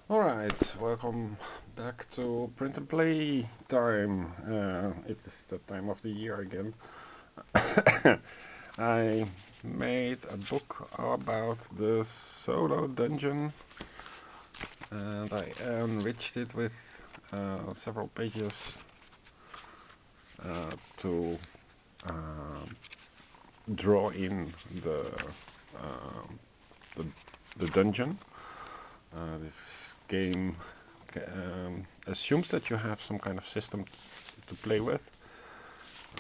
Alright, welcome back to print and play time. It is the time of the year again. I made a book about the solo dungeon and I enriched it with several pages to draw in um, the, the dungeon. This game assumes that you have some kind of system to play with,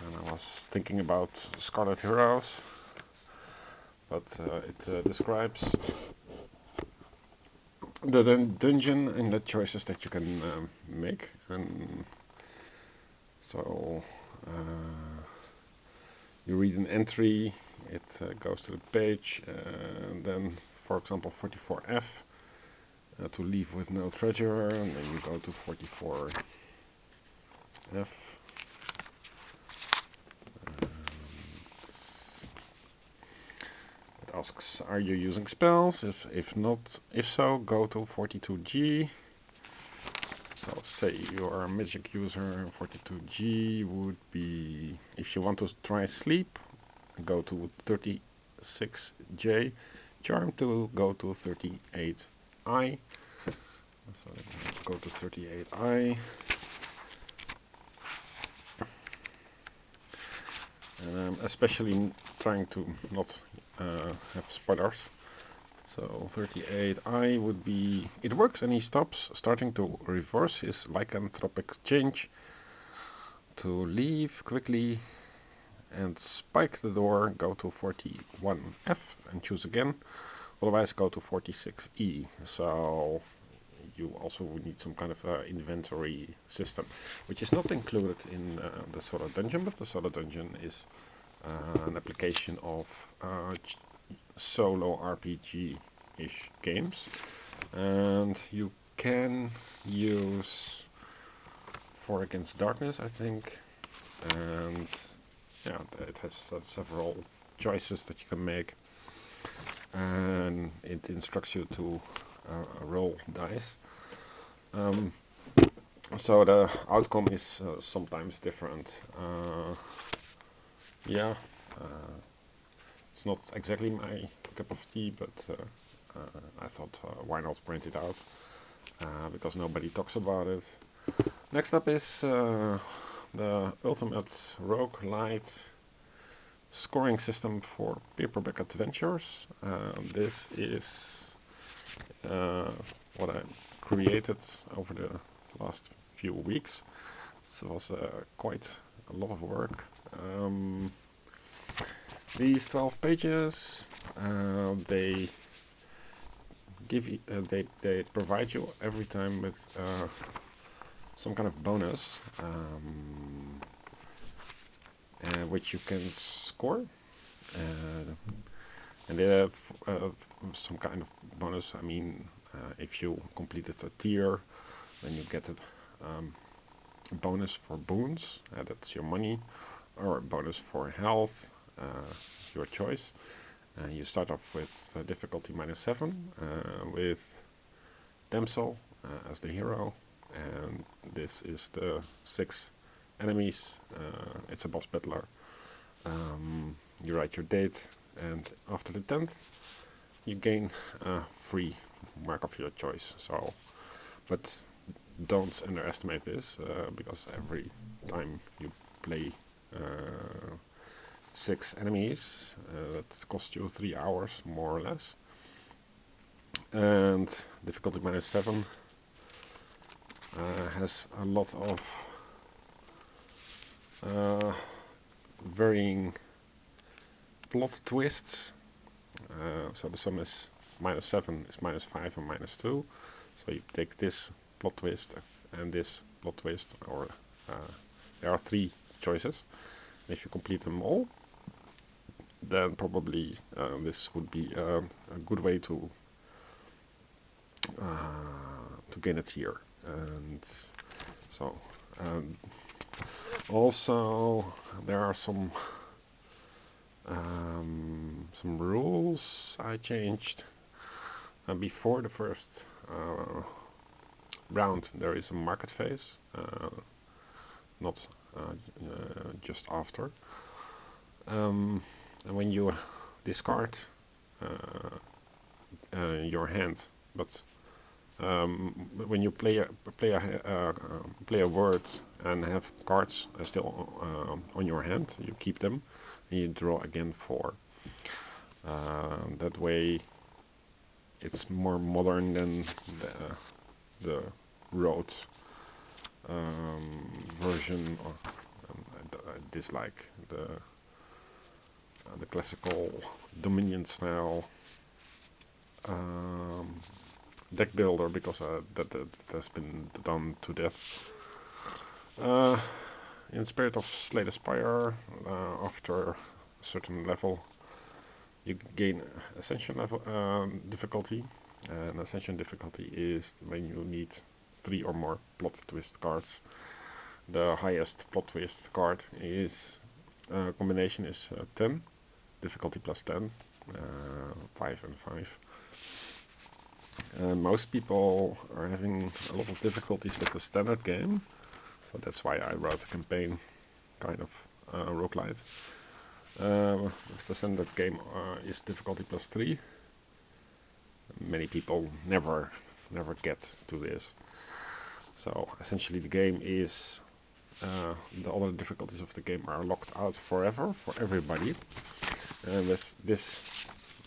and I was thinking about Scarlet Heroes, but it describes the dungeon and the choices that you can make, and so you read an entry, it goes to the page, and then, for example, 44F. To leave with no treasure, and then you go to 44F. It asks, are you using spells? If not, if so, go to 42G. So say you are a magic user, 42G would be, if you want to try sleep, go to 36J. Charm to go to 38I. So let's go to 38I. Especially trying to not have spoilers. So 38I would be, it works and he stops, starting to reverse his lycanthropic change, to leave quickly and spike the door, go to 41F and choose again, otherwise go to 46E. So you also would need some kind of inventory system, which is not included in the solo dungeon, but the solo dungeon is an application of solo RPG-ish games, and you can use 4 Against Darkness, I think, and yeah, it has several choices that you can make, and it instructs you to roll dice. So the outcome is sometimes different. Yeah, it's not exactly my cup of tea, but I thought why not print it out, because nobody talks about it. Next up is the ultimate Rogue-lite scoring system for Paperback Adventures. This is what I created over the last few weeks. It was quite a lot of work. These 12 pages, they they provide you every time with some kind of bonus, which you can score, and they have some kind of bonus. I mean, if you completed a tier, then you get a bonus for boons, that's your money, or a bonus for health, your choice. You start off with difficulty -7, with Damsel as the hero, and this is the 6 enemies. It's a boss battler. You write your date, and after the 10th, you gain a free mark of your choice. So, but don't underestimate this, because every time you play 6 enemies, that costs you 3 hours more or less. And difficulty -7 has a lot of varying plot twists. So the sum is -7 is -5 and -2. So you take this plot twist and this plot twist, or there are 3 choices. If you complete them all, then probably this would be a good way to gain a tier. And so also there are some rules I changed before the first round there is a market phase, not just after. And when you discard your hand, but when you play a word and have cards still on your hand, you keep them and you draw again 4. That way it's more modern than the road version. I dislike the classical Dominion style deck builder, because that has been done to death. In Spirit of Slay the Spire, after a certain level you gain Ascension level difficulty, and Ascension difficulty is when you need 3 or more plot twist cards. The highest plot twist card is combination is 10, difficulty plus 10, 5 and 5. Most people are having a lot of difficulties with the standard game, so that's why I wrote a campaign, kind of Rogue-lite. The standard game is difficulty plus 3. Many people never get to this. So essentially the game is the other difficulties of the game are locked out forever for everybody. And with this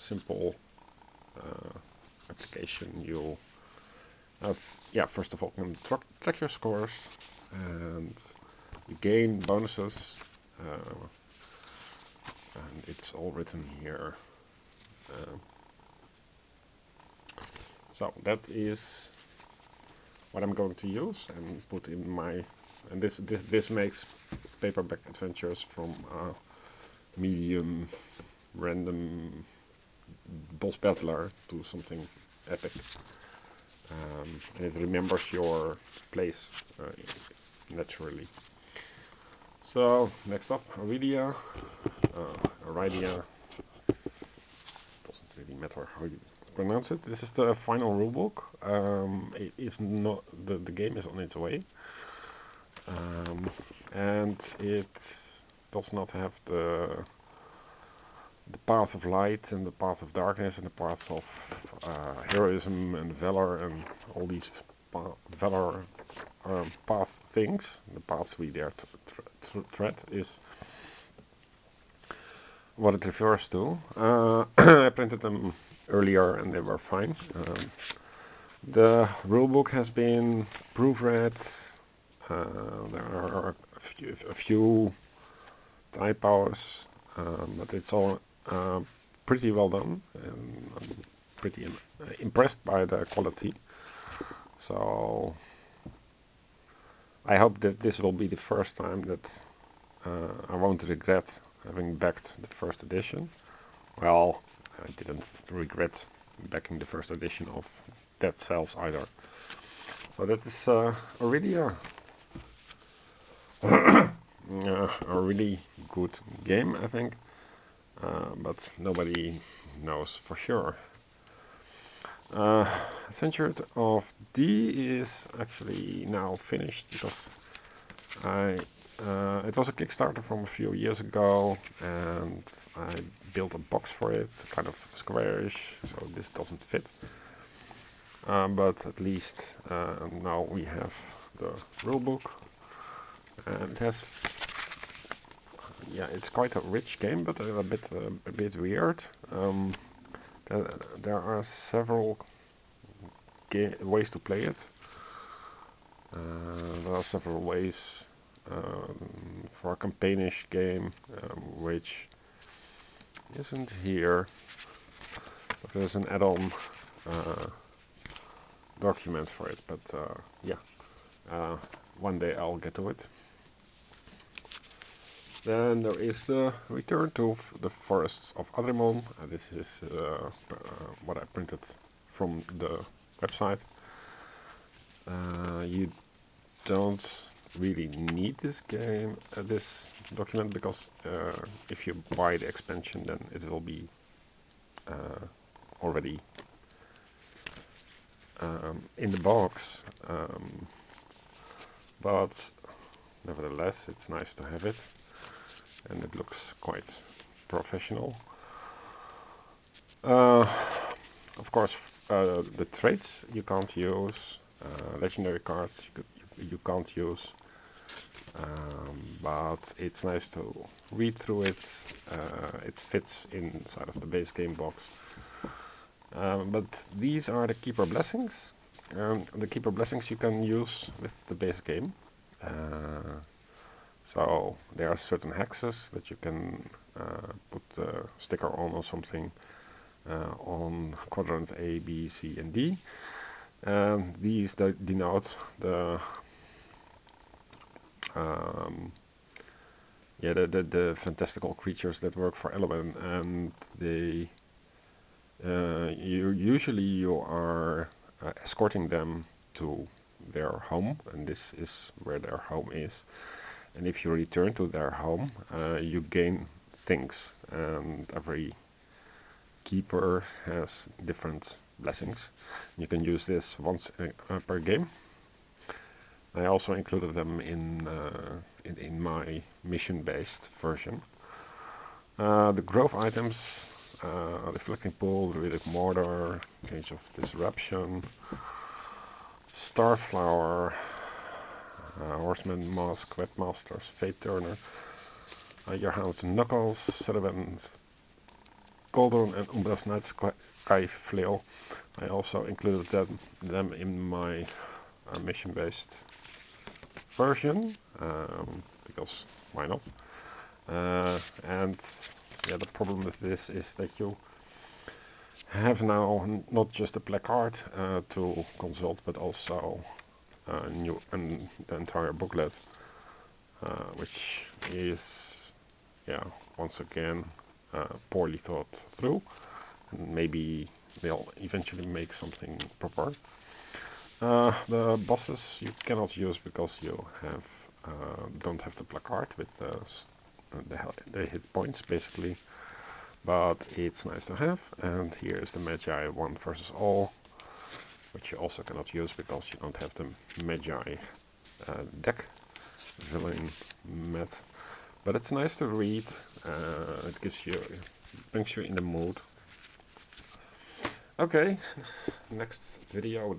simple application, you first of all can track your scores, and you gain bonuses, and it's all written here. So that is what I'm going to use and put in my, and this makes Paperback Adventures from medium random boss battler to something epic, and it remembers your place naturally. So next up, Arydia. Arydia, doesn't really matter how you pronounce it. This is the final rulebook. It is not, the game is on its way, and it does not have the path of light and the path of darkness and the path of heroism and valor and all these valor path things. The paths we dare to tread is what it refers to. I printed them earlier and they were fine. The rulebook has been proofread. There are a few typos, but it's all pretty well done, and I'm pretty impressed by the quality. So I hope that this will be the first time that I won't regret having backed the first edition. Well, I didn't regret backing the first edition of Dead Cells either. So that is Arydia. A really good game, I think, but nobody knows for sure. Century of D is actually now finished, because it was a Kickstarter from a few years ago, and I built a box for it, kind of squarish, so this doesn't fit. But at least now we have the rulebook, and it has, it's quite a rich game, but a bit weird. There are several ways to play it. There are several ways for a campaignish game, which isn't here, but there's an add-on document for it, but one day I'll get to it. Then there is the Return to the Forests of Adrimon. This is what I printed from the website. You don't really need this game, this document, because if you buy the expansion, then it will be already in the box, but nevertheless it's nice to have it, and it looks quite professional. Of course, the traits you can't use, legendary cards you can't use, but it's nice to read through it. It fits inside of the base game box. But these are the keeper blessings. The keeper blessings you can use with the base game. So there are certain hexes that you can put a sticker on or something on quadrant A, B, C and D. These denote the the fantastical creatures that work for Element, and they usually you are escorting them to their home, and this is where their home is. And if you return to their home, you gain things, and every keeper has different blessings. You can use this once per game. I also included them in my mission-based version. The growth items, Reflecting Pool, Druidic Mortar, Cage of Disruption, Starflower, Horseman Mask, Webmasters, Fate Turner, Your Hound's Knuckles, Sullivan's Cauldron, and Umbra's Night Sky Flail. I also included them in my mission-based version, because why not? And yeah, the problem with this is that you have now not just a placard to consult, but also the entire booklet, which is, yeah, once again poorly thought through. And maybe they'll eventually make something proper. The bosses you cannot use because you have don't have the placard with the hit points basically, but it's nice to have. And here is the Magi 1 versus all, which you also cannot use because you don't have the Magi deck villain mat. But it's nice to read. It brings you in the mood. Okay, next video